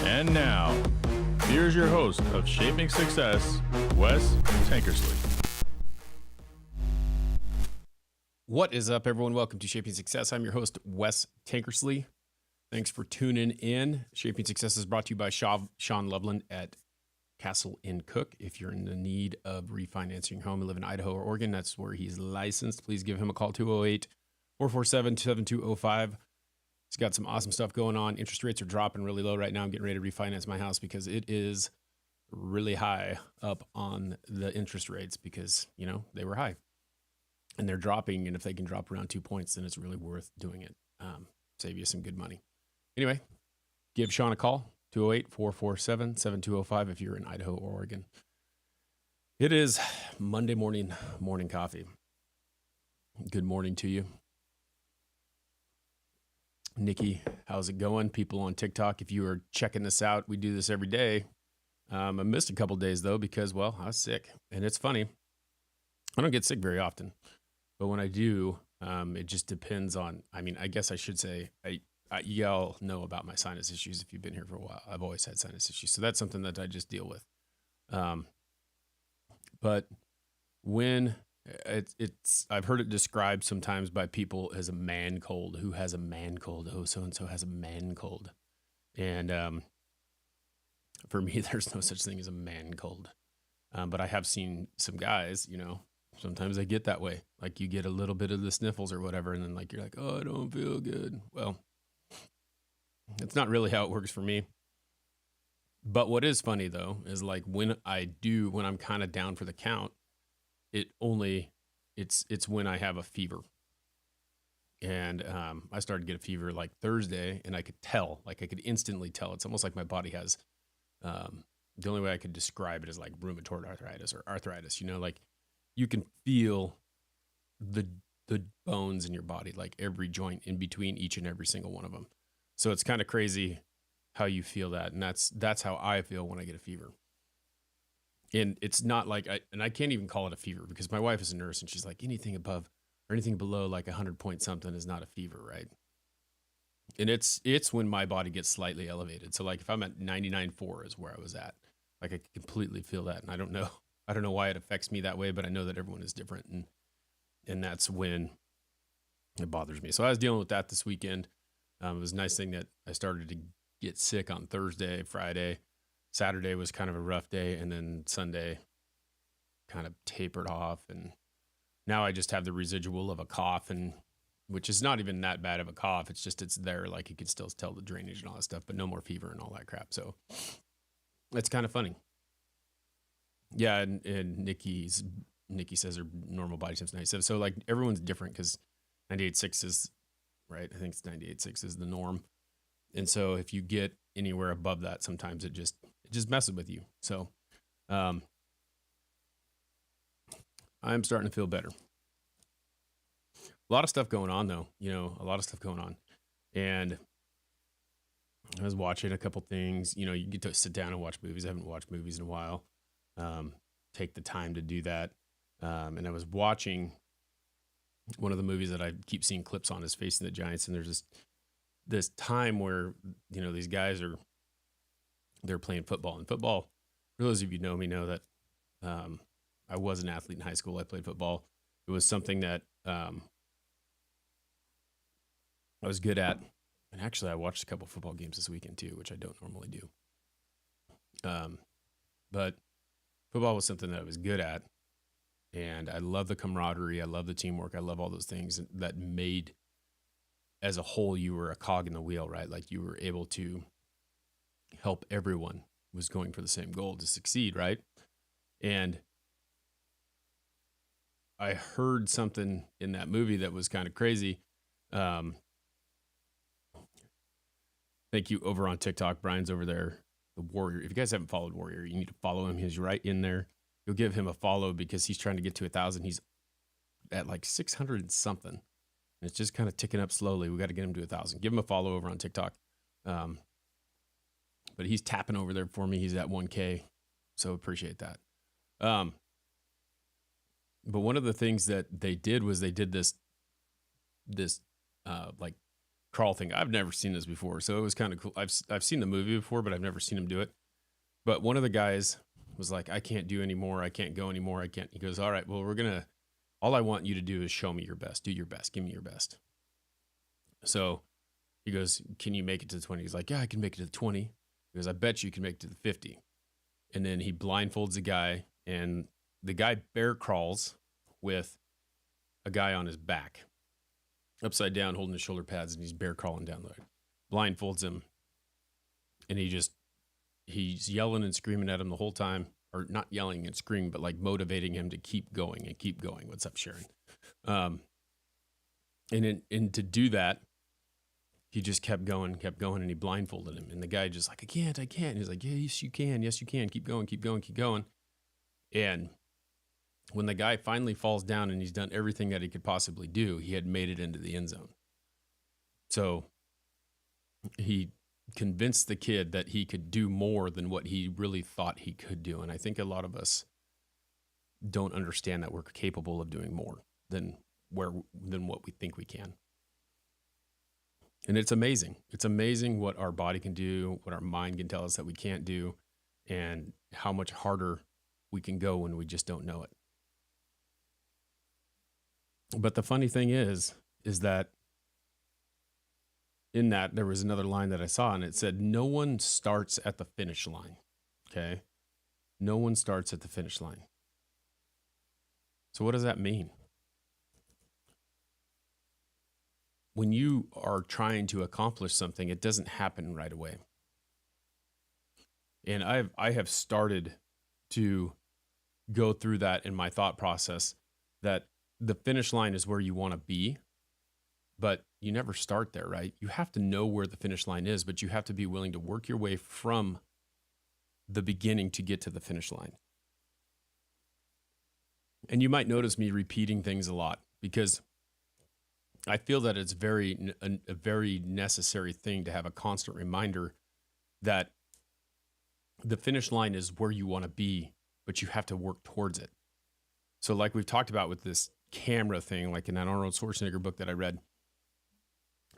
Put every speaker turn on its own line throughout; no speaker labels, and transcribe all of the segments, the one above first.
And now, here's your host of Shaping Success, Wes Tankersley.
What is up, everyone? Welcome to Shaping Success. I'm your host, Wes Tankersley. Thanks for tuning in. Shaping Success is brought to you by Sean Loveland at Castle & Cook. If you're in the need of refinancing your home and live in Idaho or Oregon, that's where he's licensed. Please give him a call, 208-447-7205. He's got some awesome stuff going on. Interest rates are dropping really low right now. I'm getting ready to refinance my house because it is really high up on the interest rates because, you know, they were high. And they're dropping, and if they can drop around 2 points, then it's really worth doing it. Save you some good money. Anyway, give Sean a call, 208-447-7205 if you're in Idaho or Oregon. It is Monday morning coffee. Good morning to you. Nikki, how's it going? People on TikTok, if you are checking this out, we do this every day. I missed a couple days, though, because, well, I was sick. And it's funny. I don't get sick very often. But when I do, it just depends on, I guess I should say, y'all know about my sinus issues if you've been here for a while. I've always had sinus issues. So that's something that I just deal with. But when I've heard it described sometimes by people as a man cold. Who has a man cold? Oh, so-and-so has a man cold. And for me, there's no such thing as a man cold. But I have seen some guys, you know, sometimes they get that way. Like you get a little bit of the sniffles or whatever, and then like you're like, oh, I don't feel good. Well, it's not really how it works for me. But what is funny though is like when I'm kind of down for the count, it's when I have a fever. And I started to get a fever like Thursday, and I could instantly tell. It's almost like my body has the only way I could describe it is like rheumatoid arthritis or arthritis, you know, like you can feel the bones in your body, like every joint in between each and every single one of them. So it's kind of crazy how you feel that. And that's how I feel when I get a fever. And it's not like, I can't even call it a fever because my wife is a nurse and she's like, anything above or anything below like 100 point something is not a fever, right? And it's when my body gets slightly elevated. So like if I'm at 99.4 is where I was at, like I can completely feel that. And I don't know why it affects me that way, but I know that everyone is different. And that's when it bothers me. So I was dealing with that this weekend. It was a nice thing that I started to get sick on Thursday, Friday. Saturday was kind of a rough day. And then Sunday kind of tapered off. And now I just have the residual of a cough, and which is not even that bad of a cough. It's just, it's there. Like you can still tell the drainage and all that stuff, but no more fever and all that crap. So it's kind of funny. Yeah. And Nikki says her normal body temp's 97. So like everyone's different because 98.6 is right. I think it's 98.6 is the norm. And so if you get anywhere above that, sometimes it just messes with you. So, I'm starting to feel better. A lot of stuff going on though, And I was watching a couple things, you know, you get to sit down and watch movies. I haven't watched movies in a while. Take the time to do that. And I was watching one of the movies that I keep seeing clips on is Facing the Giants. And there's this time where, you know, these guys they're playing football. And football, for those of you who know me, know that I was an athlete in high school. I played football. It was something that I was good at. And actually, I watched a couple football games this weekend too, which I don't normally do. But football was something that I was good at. And I love the camaraderie. I love the teamwork. I love all those things that made, as a whole, you were a cog in the wheel, right? Like you were able to help everyone was going for the same goal to succeed, right? And I heard something in that movie that was kind of crazy. Thank you over on TikTok. Brian's over there, the Warrior. If you guys haven't followed Warrior, you need to follow him. He's right in there. You'll give him a follow because he's trying to get to 1,000. He's at like 600 and something. And it's just kind of ticking up slowly. We got to get him to 1,000. Give him a follow over on TikTok. But he's tapping over there for me. He's at 1K. So appreciate that. But one of the things that they did was they did this like crawl thing. I've never seen this before, so it was kind of cool. I've seen the movie before, but I've never seen him do it. But one of the guys was like, I can't do anymore. I can't go anymore. I can't. He goes, all right, well, all I want you to do is show me your best. Do your best. Give me your best. So he goes, can you make it to the 20? He's like, yeah, I can make it to the 20. He goes, I bet you can make it to the 50. And then he blindfolds the guy, and the guy bear crawls with a guy on his back, upside down, holding his shoulder pads, and he's bear crawling down the road. Blindfolds him, and he's yelling and screaming at him the whole time, or not yelling and screaming, but like motivating him to keep going and keep going. What's up, Sharon? And to do that, he just kept going, and he blindfolded him. And the guy just like, I can't. And he's like, yes, you can. Yes, you can. Keep going, keep going, keep going. And when the guy finally falls down and he's done everything that he could possibly do, he had made it into the end zone. So he convinced the kid that he could do more than what he really thought he could do. And I think a lot of us don't understand that we're capable of doing more than what we think we can. And it's amazing. It's amazing what our body can do, what our mind can tell us that we can't do, and how much harder we can go when we just don't know it. But the funny thing is that in that, there was another line that I saw, and it said, no one starts at the finish line. Okay? No one starts at the finish line. So what does that mean? When you are trying to accomplish something, it doesn't happen right away. And I have started to go through that in my thought process, that the finish line is where you want to be, but you never start there, right? You have to know where the finish line is, but you have to be willing to work your way from the beginning to get to the finish line. And you might notice me repeating things a lot, because I feel that it's a very necessary thing to have a constant reminder that the finish line is where you want to be, but you have to work towards it. So like we've talked about with this camera thing, like in that Arnold Schwarzenegger book that I read,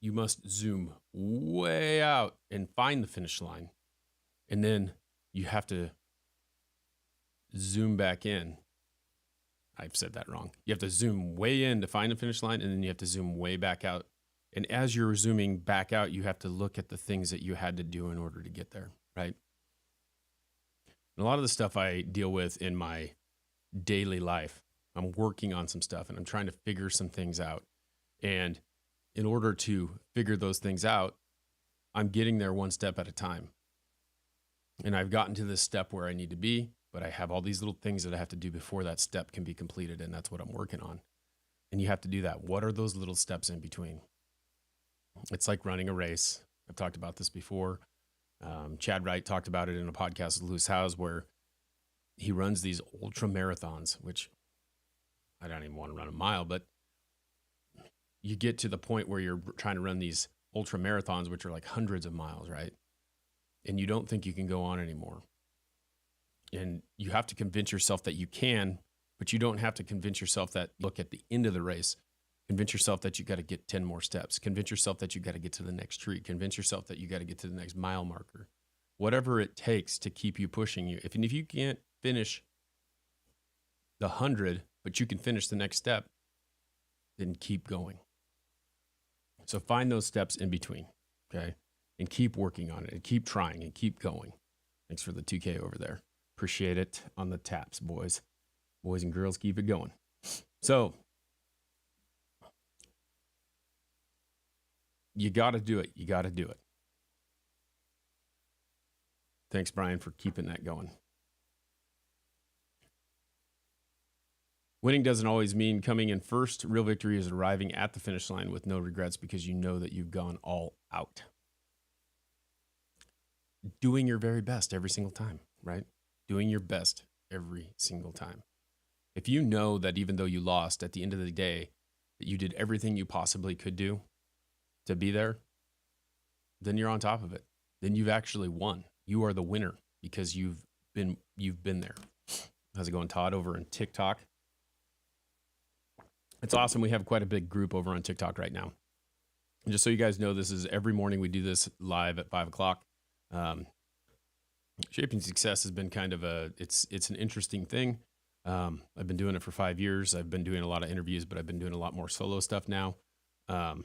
you must zoom way out and find the finish line. And then you have to zoom back in. I've said that wrong. You have to zoom way in to find the finish line, and then you have to zoom way back out. And as you're zooming back out, you have to look at the things that you had to do in order to get there, right? And a lot of the stuff I deal with in my daily life, I'm working on some stuff and I'm trying to figure some things out. And in order to figure those things out, I'm getting there one step at a time. And I've gotten to this step where I need to be, but I have all these little things that I have to do before that step can be completed. And that's what I'm working on. And you have to do that. What are those little steps in between? It's like running a race. I've talked about this before. Chad Wright talked about it in a podcast with Lewis Howes, where he runs these ultra marathons, which I don't even want to run a mile, but you get to the point where you're trying to run these ultra marathons, which are like hundreds of miles, right? And you don't think you can go on anymore. And you have to convince yourself that you can, but you don't have to convince yourself that, look, at the end of the race, convince yourself that you got to get 10 more steps. Convince yourself that you got to get to the next tree. Convince yourself that you got to get to the next mile marker. Whatever it takes to keep you pushing you. If you can't finish the 100, but you can finish the next step, then keep going. So find those steps in between, okay? And keep working on it and keep trying and keep going. Thanks for the 2K over there. Appreciate it on the taps, boys. Boys and girls, keep it going. So you got to do it. You got to do it. Thanks, Brian, for keeping that going. Winning doesn't always mean coming in first. Real victory is arriving at the finish line with no regrets, because you know that you've gone all out. Doing your very best every single time, right? Doing your best every single time. If you know that even though you lost, at the end of the day, that you did everything you possibly could do to be there, then you're on top of it. Then you've actually won. You are the winner because you've been there. How's it going, Todd, over on TikTok? It's awesome. We have quite a big group over on TikTok right now. And just so you guys know, this is every morning we do this live at 5 o'clock. Shaping Success has been kind of it's an interesting thing. I've been doing it for 5 years. I've been doing a lot of interviews, but I've been doing a lot more solo stuff now. And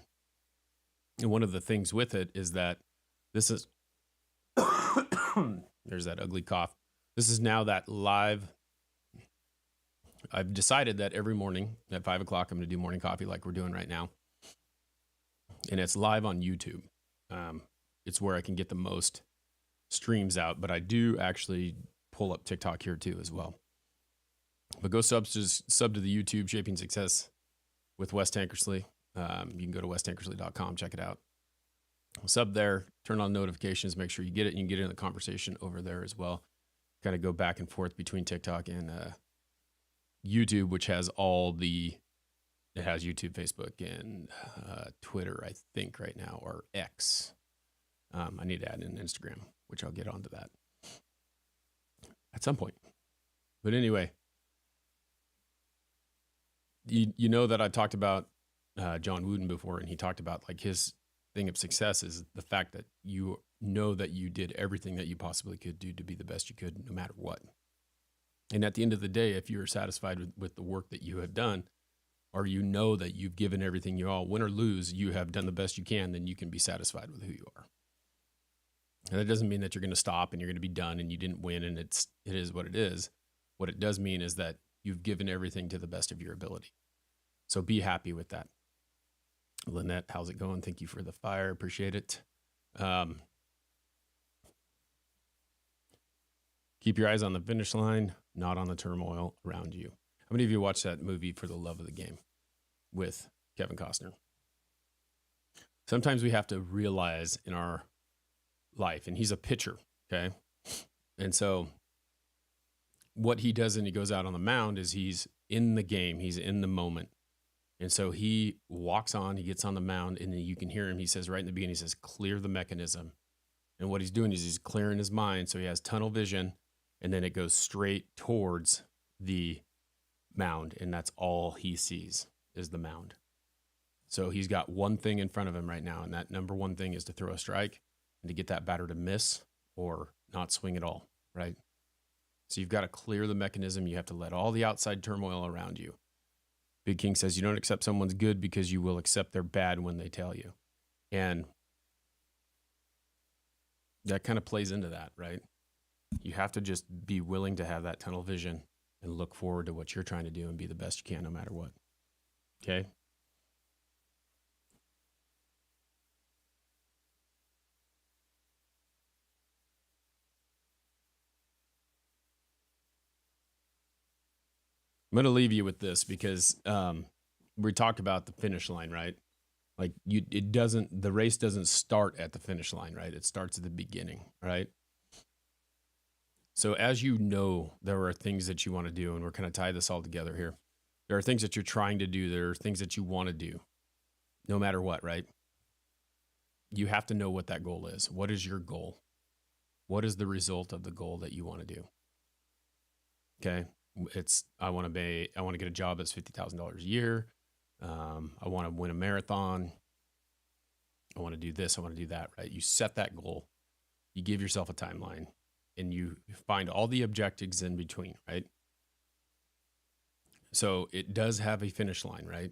one of the things with it is that this is, there's that ugly cough. This is now that live. I've decided that every morning at 5 o'clock, I'm going to do morning coffee like we're doing right now. And it's live on YouTube. It's where I can get the most streams out, but I do actually pull up TikTok here too as well. But go sub to the YouTube Shaping Success with Wes Tankersley. You can go to westankersley.com, check it out. Sub there, turn on notifications, make sure you get it. And you can get in the conversation over there as well. Kind of go back and forth between TikTok and YouTube, which has it has YouTube, Facebook, and Twitter, I think right now, or X. I need to add in Instagram, which I'll get onto that at some point. But anyway, you know that I talked about John Wooden before, and he talked about like his thing of success is the fact that you know that you did everything that you possibly could do to be the best you could, no matter what. And at the end of the day, if you're satisfied with the work that you have done, or you know that you've given everything you all, win or lose, you have done the best you can, then you can be satisfied with who you are. And that doesn't mean that you're going to stop and you're going to be done and you didn't win and it is what it is. What it does mean is that you've given everything to the best of your ability. So be happy with that. Lynette, how's it going? Thank you for the fire. Appreciate it. Keep your eyes on the finish line, not on the turmoil around you. How many of you watched that movie For the Love of the Game with Kevin Costner? Sometimes we have to realize in our life, and he's a pitcher, okay? And so what he does when he goes out on the mound is he's in the game, he's in the moment. And so he walks on, he gets on the mound, and then you can hear him. He says right in the beginning, he says, clear the mechanism. And what he's doing is he's clearing his mind. So he has tunnel vision, and then it goes straight towards the mound. And that's all he sees is the mound. So he's got one thing in front of him right now. And that number one thing is to throw a strike and to get that batter to miss or not swing at all, right? So you've got to clear the mechanism. You have to let all the outside turmoil around you. Big King says, you don't accept someone's good because you will accept their bad when they tell you. And that kind of plays into that, right? You have to just be willing to have that tunnel vision and look forward to what you're trying to do and be the best you can no matter what. Okay? I'm going to leave you with this because we talked about the finish line, right? Like the race doesn't start at the finish line, right? It starts at the beginning, right? So as you know, there are things that you want to do, and we're going to tie this all together here. There are things that you're trying to do. There are things that you want to do, no matter what, right? You have to know what that goal is. What is your goal? What is the result of the goal that you want to do? Okay. I want to get a job that's $50,000 a year. I want to win a marathon. I want to do this. I want to do that, right? You set that goal. You give yourself a timeline and you find all the objectives in between, right? So it does have a finish line, right?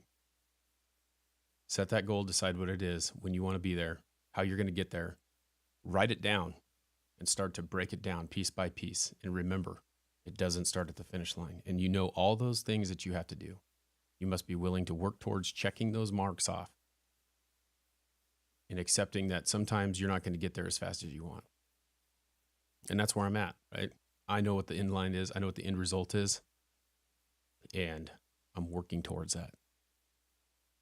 Set that goal, decide what it is, when you want to be there, how you're going to get there, write it down and start to break it down piece by piece. And remember, it doesn't start at the finish line. And you know all those things that you have to do. You must be willing to work towards checking those marks off and accepting that sometimes you're not going to get there as fast as you want. And that's where I'm at, right? I know what the end line is. I know what the end result is. And I'm working towards that.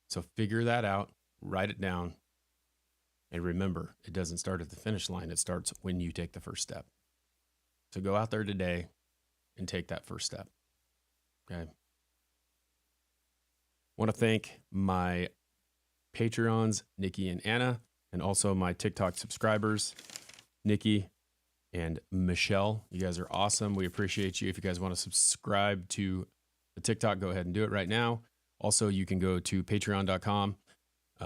So figure that out, write it down. And remember, it doesn't start at the finish line. It starts when you take the first step. So go out there today and take that first step. Okay. I want to thank my Patreons, Nikki and Anna, and also my TikTok subscribers, Nikki and Michelle. You guys are awesome. We appreciate you. If you guys want to subscribe to the TikTok, go ahead and do it right now. Also, you can go to patreon.com,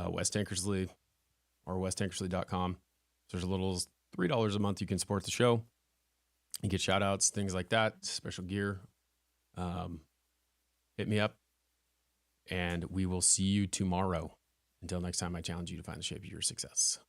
Wes Tankersley. or westankersley.com. So there's a little $3 a month you can support the show. You get shout outs, things like that, special gear. Hit me up, and we will see you tomorrow. Until next time, I challenge you to find the shape of your success.